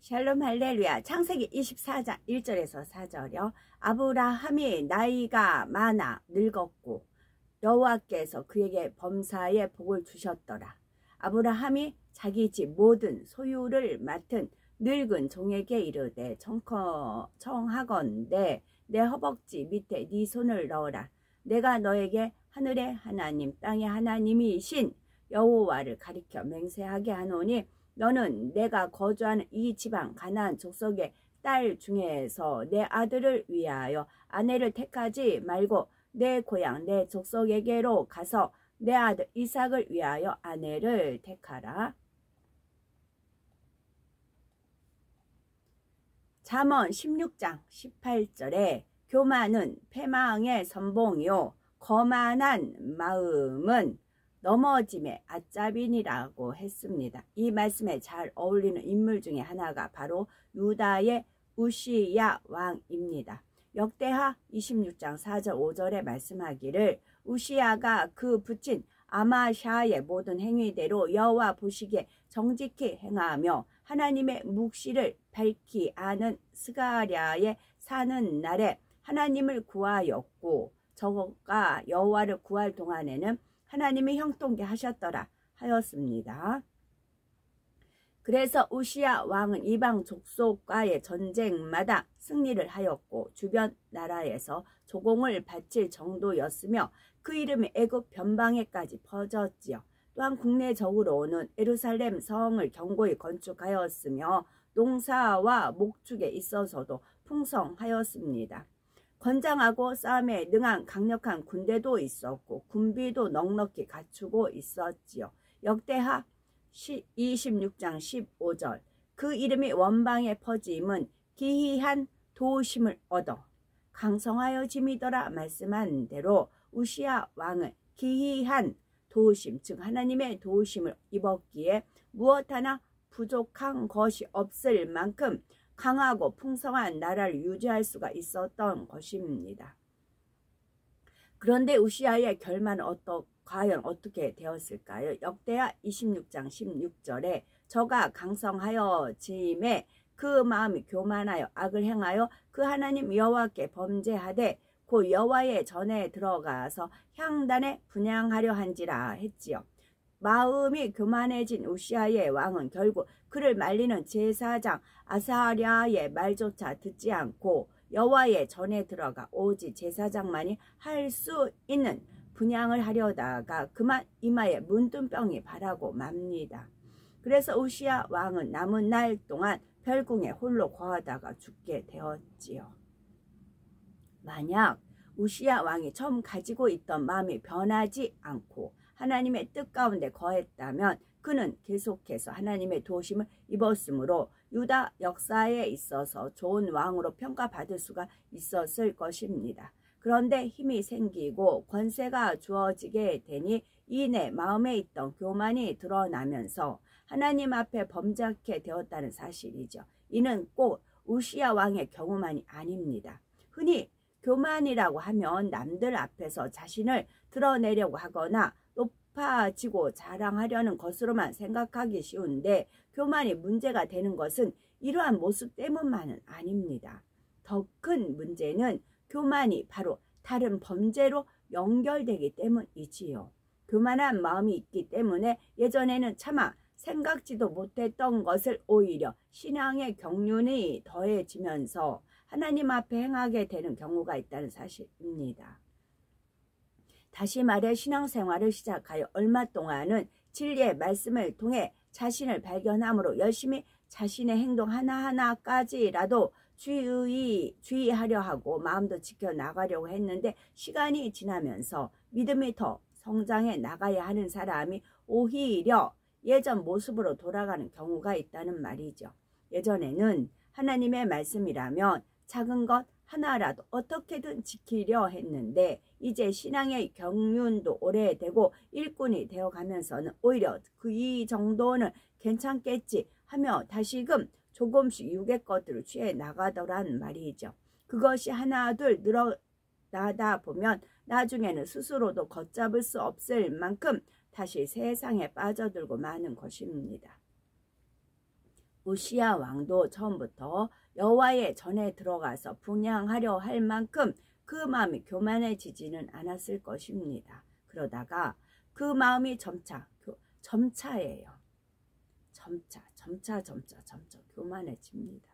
샬롬 할렐루야. 창세기 24장 1절에서 4절이요. 아브라함이 나이가 많아 늙었고 여호와께서 그에게 범사에 복을 주셨더라. 아브라함이 자기 집 모든 소유를 맡은 늙은 종에게 이르되 청하건대 내 허벅지 밑에 네 손을 넣어라. 내가 너에게 하늘의 하나님 땅의 하나님이신 여호와를 가리켜 맹세하게 하노니 너는 내가 거주하는 이 지방 가나안 족속의 딸 중에서 내 아들을 위하여 아내를 택하지 말고 내 고향 내 족속에게로 가서 내 아들 이삭을 위하여 아내를 택하라. 잠언 16장 18절에 교만은 패망의 선봉이요 거만한 마음은 넘어짐의 앞잡이니라고 했습니다. 이 말씀에 잘 어울리는 인물 중에 하나가 바로 유다의 우시야 왕입니다. 역대하 26장 4절 5절에 말씀하기를 우시야가 그 붙인 아마샤의 모든 행위대로 여호와 보시기에 정직히 행하며 하나님의 묵시를 밝히 아는 스가랴에 사는 날에 하나님을 구하였고 저가 여호와를 구할 동안에는 하나님이 형통케 하셨더라 하였습니다. 그래서 우시야 왕은 이방 족속과의 전쟁마다 승리를 하였고 주변 나라에서 조공을 바칠 정도였으며 그 이름이 애굽 변방에까지 퍼졌지요. 또한 국내적으로는 예루살렘 성을 견고히 건축하였으며 농사와 목축에 있어서도 풍성하였습니다. 건장하고 싸움에 능한 강력한 군대도 있었고 군비도 넉넉히 갖추고 있었지요. 역대하 26장 15절 그 이름이 원방에 퍼짐은 기이한 도우심을 얻어 강성하여짐이더라 말씀한 대로 우시야 왕은 기이한 도우심 즉 하나님의 도우심을 입었기에 무엇 하나 부족한 것이 없을 만큼 강하고 풍성한 나라를 유지할 수가 있었던 것입니다. 그런데 우시야의 결말은 과연 어떻게 되었을까요? 역대하 26장 16절에 저가 강성하여짐에 그 마음이 교만하여 악을 행하여 그 하나님 여호와께 범죄하되 그 여호와의 전에 들어가서 향단에 분향하려 한지라 했지요. 마음이 교만해진 우시야의 왕은 결국 그를 말리는 제사장 아사랴의 말조차 듣지 않고 여호와의 전에 들어가 오직 제사장만이 할 수 있는 분향을 하려다가 그만 이마에 문둥병이 바라고 맙니다. 그래서 우시야 왕은 남은 날 동안 별궁에 홀로 거하다가 죽게 되었지요. 만약 우시야 왕이 처음 가지고 있던 마음이 변하지 않고 하나님의 뜻 가운데 거했다면 그는 계속해서 하나님의 도우심을 입었으므로 유다 역사에 있어서 좋은 왕으로 평가받을 수가 있었을 것입니다. 그런데 힘이 생기고 권세가 주어지게 되니 이내 마음에 있던 교만이 드러나면서 하나님 앞에 범죄하게 되었다는 사실이죠. 이는 꼭 우시야 왕의 경우만이 아닙니다. 흔히 교만이라고 하면 남들 앞에서 자신을 드러내려고 하거나 높아지고 자랑하려는 것으로만 생각하기 쉬운데 교만이 문제가 되는 것은 이러한 모습 때문만은 아닙니다. 더 큰 문제는 교만이 바로 다른 범죄로 연결되기 때문이지요. 교만한 마음이 있기 때문에 예전에는 차마 생각지도 못했던 것을 오히려 신앙의 경륜이 더해지면서 하나님 앞에 행하게 되는 경우가 있다는 사실입니다. 다시 말해 신앙생활을 시작하여 얼마 동안은 진리의 말씀을 통해 자신을 발견함으로 열심히 자신의 행동 하나하나까지라도 주의하려 하고 마음도 지켜나가려고 했는데 시간이 지나면서 믿음이 더 성장해 나가야 하는 사람이 오히려 예전 모습으로 돌아가는 경우가 있다는 말이죠. 예전에는 하나님의 말씀이라면 작은 것 하나라도 어떻게든 지키려 했는데 이제 신앙의 경륜도 오래되고 일꾼이 되어가면서는 오히려 이 정도는 괜찮겠지 하며 다시금 조금씩 육의 것들을 취해 나가더란 말이죠. 그것이 하나 둘 늘어나다 보면 나중에는 스스로도 걷잡을 수 없을 만큼 다시 세상에 빠져들고 마는 것입니다. 우시야 왕도 처음부터 여호와의 전에 들어가서 분향하려 할 만큼 그 마음이 교만해지지는 않았을 것입니다. 그러다가 그 마음이 점차예요. 점차 교만해집니다.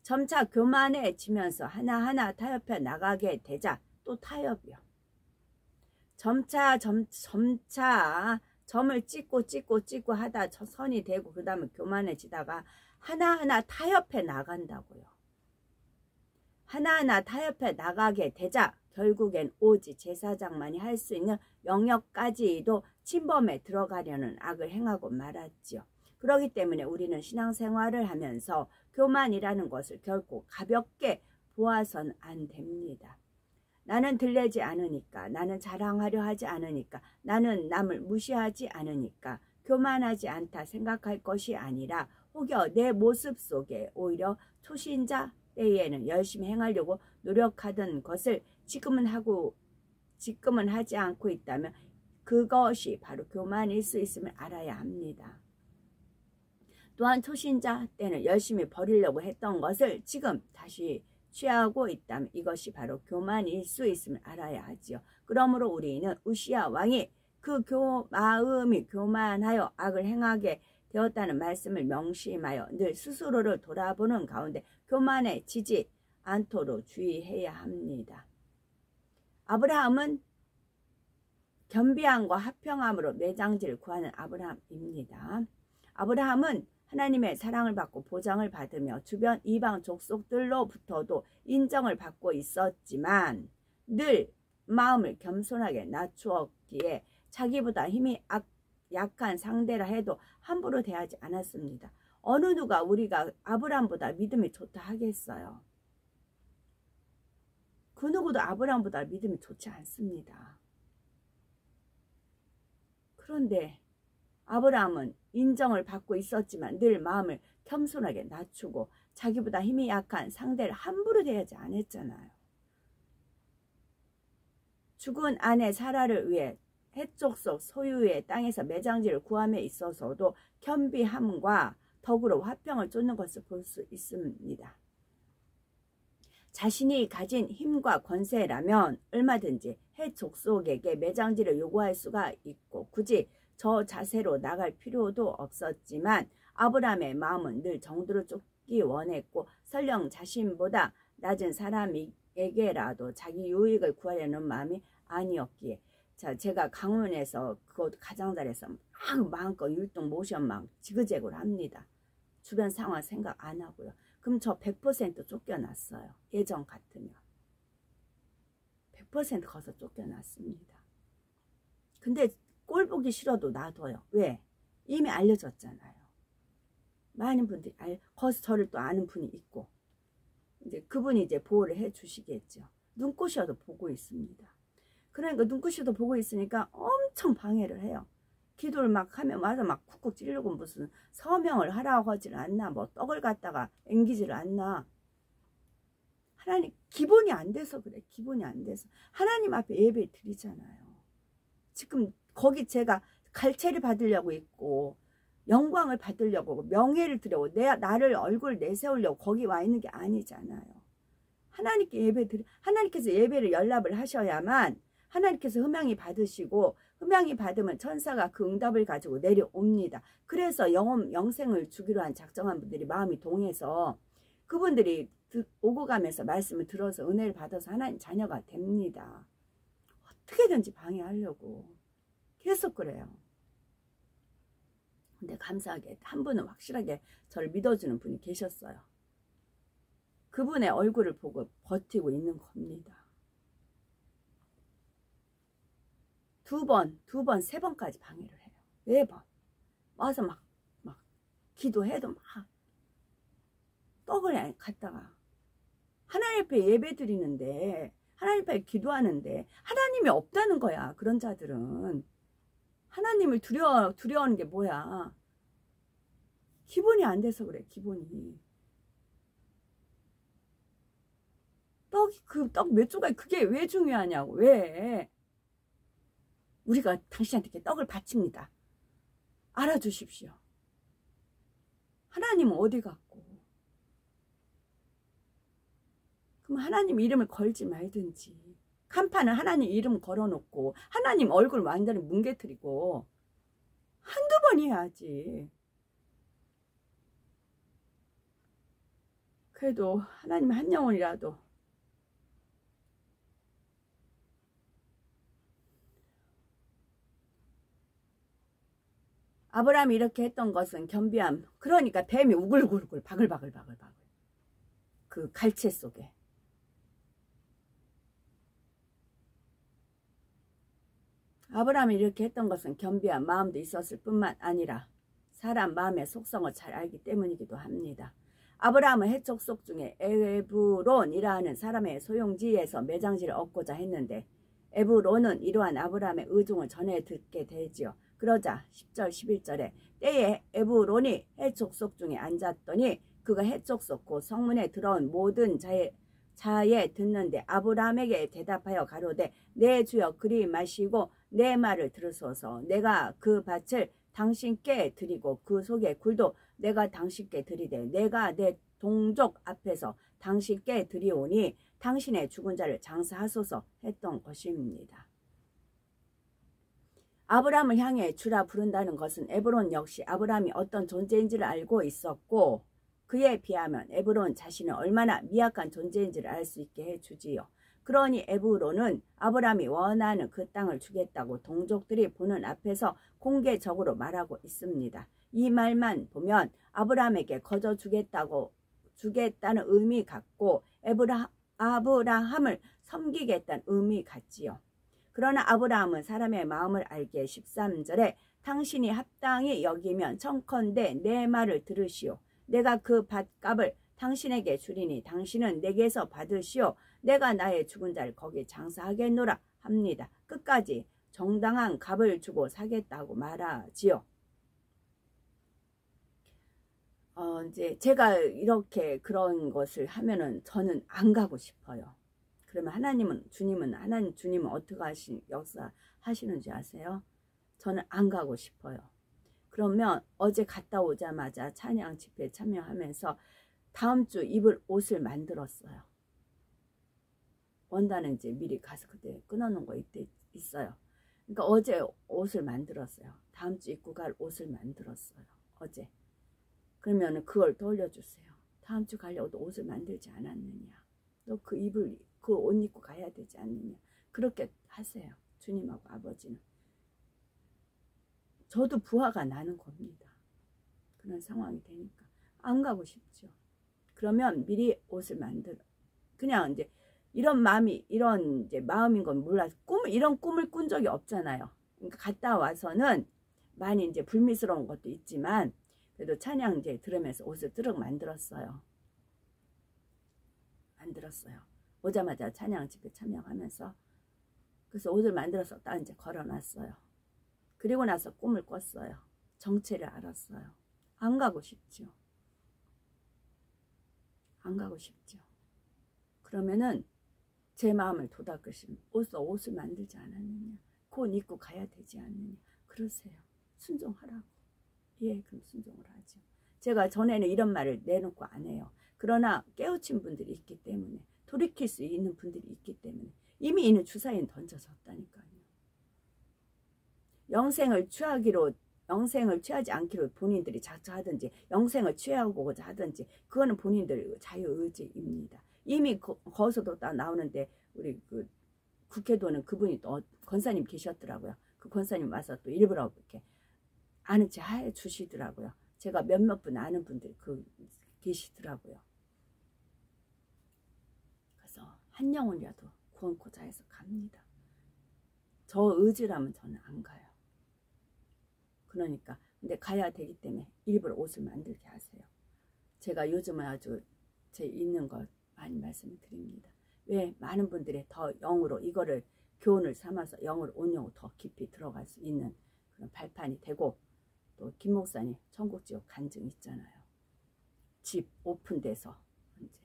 점차 교만해지면서 하나하나 타협해 나가게 되자 또 타협이요. 점차 점을 찍고 하다 선이 되고 그 다음에 교만해지다가 하나하나 타협해 나간다고요. 하나하나 타협해 나가게 되자 결국엔 오직 제사장만이 할 수 있는 영역까지도 침범에 들어가려는 악을 행하고 말았지요. 그렇기 때문에 우리는 신앙생활을 하면서 교만이라는 것을 결코 가볍게 보아선 안 됩니다. 나는 들리지 않으니까, 나는 자랑하려 하지 않으니까, 나는 남을 무시하지 않으니까 교만하지 않다 생각할 것이 아니라 혹여 내 모습 속에 오히려 초신자 때에는 열심히 행하려고 노력하던 것을 지금은 하지 않고 있다면 그것이 바로 교만일 수 있음을 알아야 합니다. 또한 초신자 때는 열심히 버리려고 했던 것을 지금 다시 취하고 있다면 이것이 바로 교만일 수 있음을 알아야 하지요. 그러므로 우리는 우시야 왕이 그 마음이 교만하여 악을 행하게 되었다는 말씀을 명심하여 늘 스스로를 돌아보는 가운데 교만해지지 않도록 주의해야 합니다. 아브라함은 겸비함과 화평함으로 매장지를 구하는 아브라함입니다. 아브라함은 하나님의 사랑을 받고 보장을 받으며 주변 이방 족속들로부터도 인정을 받고 있었지만 늘 마음을 겸손하게 낮추었기에 자기보다 힘이 약한 상대라 해도 함부로 대하지 않았습니다. 어느 누가 우리가 아브라함보다 믿음이 좋다 하겠어요? 그 누구도 아브라함보다 믿음이 좋지 않습니다. 그런데 아브라함은 인정을 받고 있었지만 늘 마음을 겸손하게 낮추고 자기보다 힘이 약한 상대를 함부로 대하지 않았잖아요. 죽은 아내 사라를 위해 해족속 소유의 땅에서 매장지를 구함에 있어서도 겸비함과 덕으로 화평을 쫓는 것을 볼 수 있습니다. 자신이 가진 힘과 권세라면 얼마든지 해족속에게 매장지를 요구할 수가 있고 굳이 저 자세로 나갈 필요도 없었지만 아브라함의 마음은 늘 정도를 쫓기 원했고 설령 자신보다 낮은 사람에게라도 자기 유익을 구하려는 마음이 아니었기에 제가 강원에서 그것 가장자리에서 막 마음껏 율동 모션 막 지그재그를 합니다. 주변 상황 생각 안 하고요. 그럼 저 100% 쫓겨났어요. 예전 같으면 100% 거기서 쫓겨났습니다. 근데 꼴 보기 싫어도 놔둬요. 왜? 이미 알려졌잖아요. 많은 분들이 거기서 저를 또 아는 분이 있고 이제 그분이 이제 보호를 해 주시겠죠. 눈꽃이어도 보고 있습니다. 그러니까 눈꽃이어도 보고 있으니까 엄청 방해를 해요. 기도를 막 하면 와서 막 쿡쿡 찌르고 무슨 서명을 하라고 하질 않나 뭐 떡을 갖다가 앵기지를 않나. 하나님 기본이 안 돼서 그래. 기본이 안 돼서 하나님 앞에 예배 드리잖아요. 지금 거기 제가 갈채를 받으려고 있고 영광을 받으려고 명예를 드려고 나를 얼굴 내세우려고 거기 와 있는 게 아니잖아요. 하나님께서 예배를 연락을 하셔야만 하나님께서 흠양이 받으시고 흠양이 받으면 천사가 그 응답을 가지고 내려옵니다. 그래서 영생을 주기로 한 작정한 분들이 마음이 동해서 그분들이 오고 가면서 말씀을 들어서 은혜를 받아서 하나님 자녀가 됩니다. 어떻게든지 방해하려고 계속 그래요. 근데 감사하게 한 분은 확실하게 저를 믿어주는 분이 계셨어요. 그분의 얼굴을 보고 버티고 있는 겁니다. 두 번, 세 번까지 방해를 해요. 4번. 와서 막 기도해도 막 떡을 갖다가 하나님 앞에 예배 드리는데 하나님 앞에 기도하는데 하나님이 없다는 거야. 그런 자들은. 하나님을 두려워하는 게 뭐야. 기본이 안 돼서 그래. 기본이. 떡 몇 조각 그게 왜 중요하냐고. 왜? 우리가 당신한테 떡을 바칩니다. 알아주십시오. 하나님은 어디 갔고? 그럼 하나님 이름을 걸지 말든지. 간판은 하나님 이름 걸어놓고 하나님 얼굴 완전히 뭉개뜨리고 한두 번 해야지. 그래도 하나님 한 영혼이라도 아브라함이 이렇게 했던 것은 겸비함. 그러니까 뱀이 우글우글 바글바글바글바글 그 갈채 속에 아브라함이 이렇게 했던 것은 겸비한 마음도 있었을 뿐만 아니라 사람 마음의 속성을 잘 알기 때문이기도 합니다. 아브라함은 해족 속 중에 에브론이라는 사람의 소용지에서 매장지를 얻고자 했는데 에브론은 이러한 아브라함의 의중을 전해 듣게 되지요. 그러자 10절 11절에 때에 에브론이 해족 속 중에 앉았더니 그가 해족 속 곧 성문에 들어온 모든 자에 듣는데 아브라함에게 대답하여 가로되 내 주여 그리 마시고 내 말을 들으소서. 내가 그 밭을 당신께 드리고 그 속의 굴도 내가 당신께 드리되 내가 내 동족 앞에서 당신께 드리오니 당신의 죽은 자를 장사하소서 했던 것입니다. 아브라함을 향해 주라 부른다는 것은 에브론 역시 아브라함이 어떤 존재인지를 알고 있었고 그에 비하면 에브론 자신은 얼마나 미약한 존재인지를 알 수 있게 해주지요. 그러니 에브론은 아브라함이 원하는 그 땅을 주겠다고 동족들이 보는 앞에서 공개적으로 말하고 있습니다. 이 말만 보면 아브라함에게 거저 주겠다는 의미 같고 아브라함을 섬기겠다는 의미 같지요. 그러나 아브라함은 사람의 마음을 알기에 13절에 당신이 합당히 여기면 청컨대 내 말을 들으시오. 내가 그 밭값을 당신에게 주리니 당신은 내게서 받으시오. 내가 나의 죽은 자를 거기 장사하겠노라 합니다. 끝까지 정당한 값을 주고 사겠다고 말하지요. 이제 제가 이렇게 그런 것을 하면은 저는 안 가고 싶어요. 그러면 주님은 어떻게 역사 하시는지 아세요? 저는 안 가고 싶어요. 그러면 어제 갔다 오자마자 찬양 집회에 참여하면서 다음 주 입을 옷을 만들었어요. 원단은 이제 미리 가서 그때 끊어놓은 거 있어요. 그러니까 어제 옷을 만들었어요. 다음 주 입고 갈 옷을 만들었어요. 어제. 그러면 그걸 떠올려주세요. 다음 주 가려고도 옷을 만들지 않았느냐. 너 그 옷 입고 가야 되지 않느냐. 그렇게 하세요. 주님하고 아버지는. 저도 부하가 나는 겁니다. 그런 상황이 되니까. 안 가고 싶죠. 그러면 미리 옷을 그냥 이제 이런 마음인 건 몰라서 이런 꿈을 꾼 적이 없잖아요. 그러니까 갔다 와서는 많이 이제 불미스러운 것도 있지만 그래도 찬양 이제 들으면서 옷을 뜨륵 만들었어요. 오자마자 찬양 집회 참여하면서 그래서 옷을 만들어서 딱 이제 걸어놨어요. 그리고 나서 꿈을 꿨어요. 정체를 알았어요. 안 가고 싶죠. 그러면은 제 마음을 도닥으시면 옷을 만들지 않았느냐. 곧 입고 가야 되지 않느냐. 그러세요. 순종하라고. 예, 그럼 순종을 하죠. 제가 전에는 이런 말을 내놓고 안 해요. 그러나 깨우친 분들이 있기 때문에 돌이킬 수 있는 분들이 있기 때문에 이미 이는 주사위는 던져졌다니까요. 영생을 취하지 않기로 본인들이 자처하든지 영생을 취하고자 하든지 그거는 본인들 자유의지입니다. 이미 거기서도 딱 나오는데 우리 그 국회도는 그분이 또 권사님 계셨더라고요. 그 권사님 와서 또 일부러 이렇게 아는 체 해 주시더라고요. 제가 몇몇 분 아는 분들 계시더라고요. 그래서 한 영혼이라도 구원코자 해서 갑니다. 저 의지라면 저는 안 가요. 그러니까 근데 가야 되기 때문에 일부러 옷을 만들게 하세요. 제가 요즘은 아주 제 있는 것 많이 말씀을 드립니다. 왜 많은 분들이 더 영으로 이거를 교훈을 삼아서 영으로 온영으로 더 깊이 들어갈 수 있는 그런 발판이 되고 또 김 목사님 천국지옥 간증 있잖아요. 집 오픈돼서 이제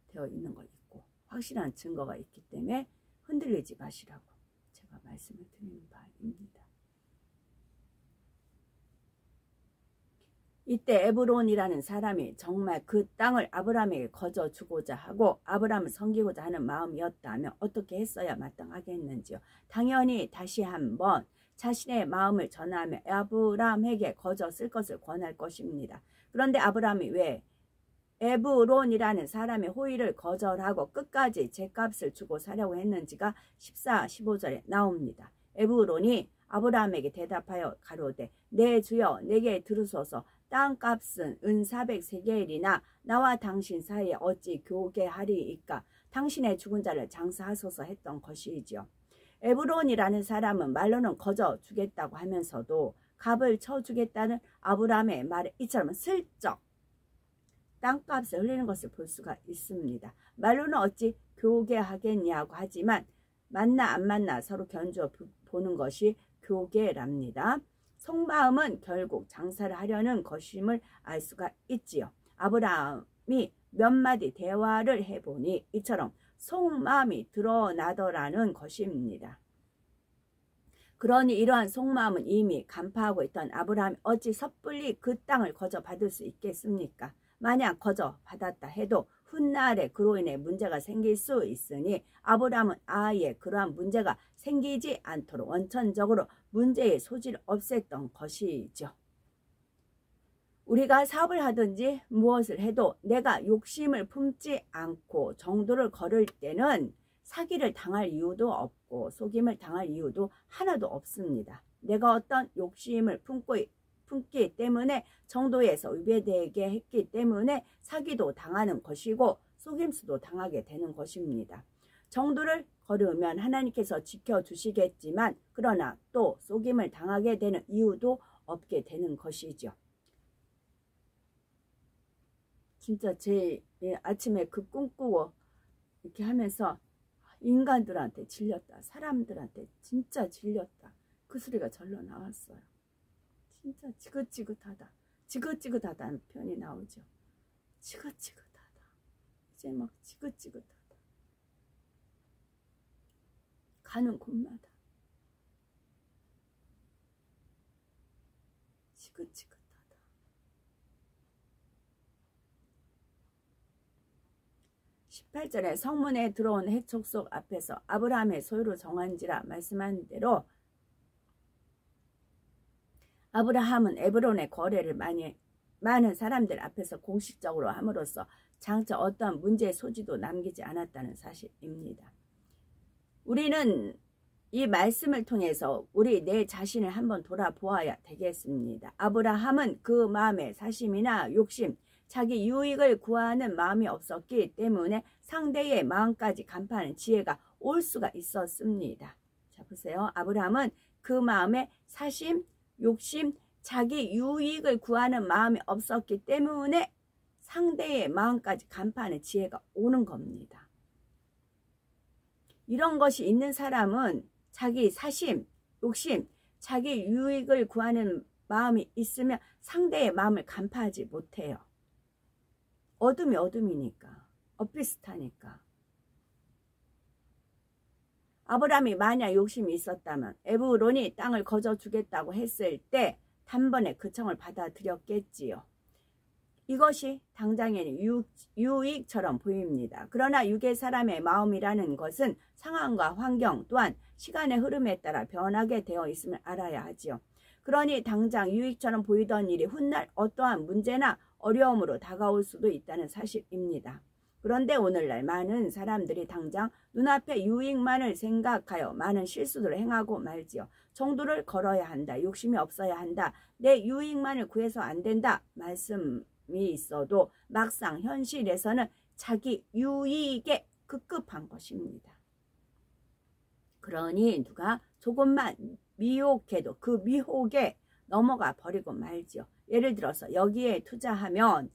되어 있는 거 있고 확실한 증거가 있기 때문에 흔들리지 마시라고 제가 말씀을 드리는 바입니다. 이때 에브론이라는 사람이 정말 그 땅을 아브라함에게 거저 주고자 하고 아브라함을 섬기고자 하는 마음이었다면 어떻게 했어야 마땅하겠는지요. 당연히 다시 한번 자신의 마음을 전하며 아브라함에게 거저 쓸 것을 권할 것입니다. 그런데 아브라함이 왜 에브론이라는 사람의 호의를 거절하고 끝까지 제값을 주고 사려고 했는지가 14, 15절에 나옵니다. 에브론이 아브라함에게 대답하여 가로되 내 주여 내게 들으소서 땅값은 은 400세겔이나 나와 당신 사이에 어찌 교개하리이까. 당신의 죽은 자를 장사하소서 했던 것이지요. 에브론이라는 사람은 말로는 거저 주겠다고 하면서도 값을 쳐주겠다는 아브라함의 말에 이처럼 슬쩍 땅값을 흘리는 것을 볼 수가 있습니다. 말로는 어찌 교개하겠냐고 하지만 만나 안 만나 서로 견주어 보는 것이 교개랍니다. 속마음은 결국 장사를 하려는 것임을 알 수가 있지요. 아브라함이 몇 마디 대화를 해보니 이처럼 속마음이 드러나더라는 것입니다. 그러니 이러한 속마음은 이미 간파하고 있던 아브라함이 어찌 섣불리 그 땅을 거저 받을 수 있겠습니까? 만약 거저 받았다 해도 훗날에 그로 인해 문제가 생길 수 있으니 아브라함은 아예 그러한 문제가 생기지 않도록 원천적으로 문제의 소지를 없앴던 것이죠. 우리가 사업을 하든지 무엇을 해도 내가 욕심을 품지 않고 정도를 걸을 때는 사기를 당할 이유도 없고 속임을 당할 이유도 하나도 없습니다. 내가 어떤 욕심을 품기 때문에 정도에서 위배되게 했기 때문에 사기도 당하는 것이고 속임수도 당하게 되는 것입니다. 정도를 걸으면 하나님께서 지켜주시겠지만 그러나 또 속임을 당하게 되는 이유도 없게 되는 것이죠. 진짜 제 아침에 그 꿈꾸고 이렇게 하면서 인간들한테 질렸다. 사람들한테 진짜 질렸다. 그 소리가 절로 나왔어요. 진짜 지긋지긋하다. 지긋지긋하다는 표현이 나오죠. 지긋지긋하다. 이제 막 지긋지긋하다. 가는 곳마다 지긋지긋하다. 18절에 성문에 들어온 해촉속 앞에서 아브라함의 소유로 정한지라 말씀한 대로 아브라함은 에브론의 거래를 많은 사람들 앞에서 공식적으로 함으로써 장차 어떠한 문제의 소지도 남기지 않았다는 사실입니다. 우리는 이 말씀을 통해서 우리 내 자신을 한번 돌아보아야 되겠습니다. 아브라함은 그 마음에 사심이나 욕심, 자기 유익을 구하는 마음이 없었기 때문에 상대의 마음까지 간파하는 지혜가 올 수가 있었습니다. 자, 보세요. 아브라함은 그 마음에 사심, 욕심, 자기 유익을 구하는 마음이 없었기 때문에 상대의 마음까지 간파하는 지혜가 오는 겁니다. 이런 것이 있는 사람은 자기 사심, 욕심, 자기 유익을 구하는 마음이 있으면 상대의 마음을 간파하지 못해요. 어둠이 어둠이니까, 엇비슷하니까. 아브라함이 만약 욕심이 있었다면 에브론이 땅을 거저 주겠다고 했을 때 단번에 그 청을 받아들였겠지요. 이것이 당장에는 유익처럼 보입니다. 그러나 육의 사람의 마음이라는 것은 상황과 환경 또한 시간의 흐름에 따라 변하게 되어 있음을 알아야 하지요. 그러니 당장 유익처럼 보이던 일이 훗날 어떠한 문제나 어려움으로 다가올 수도 있다는 사실입니다. 그런데 오늘날 많은 사람들이 당장 눈앞의 유익만을 생각하여 많은 실수들을 행하고 말지요. 정도를 걸어야 한다. 욕심이 없어야 한다. 내 유익만을 구해서 안 된다. 말씀이 있어도 막상 현실에서는 자기 유익에 급급한 것입니다. 그러니 누가 조금만 미혹해도 그 미혹에 넘어가 버리고 말지요. 예를 들어서 여기에 투자하면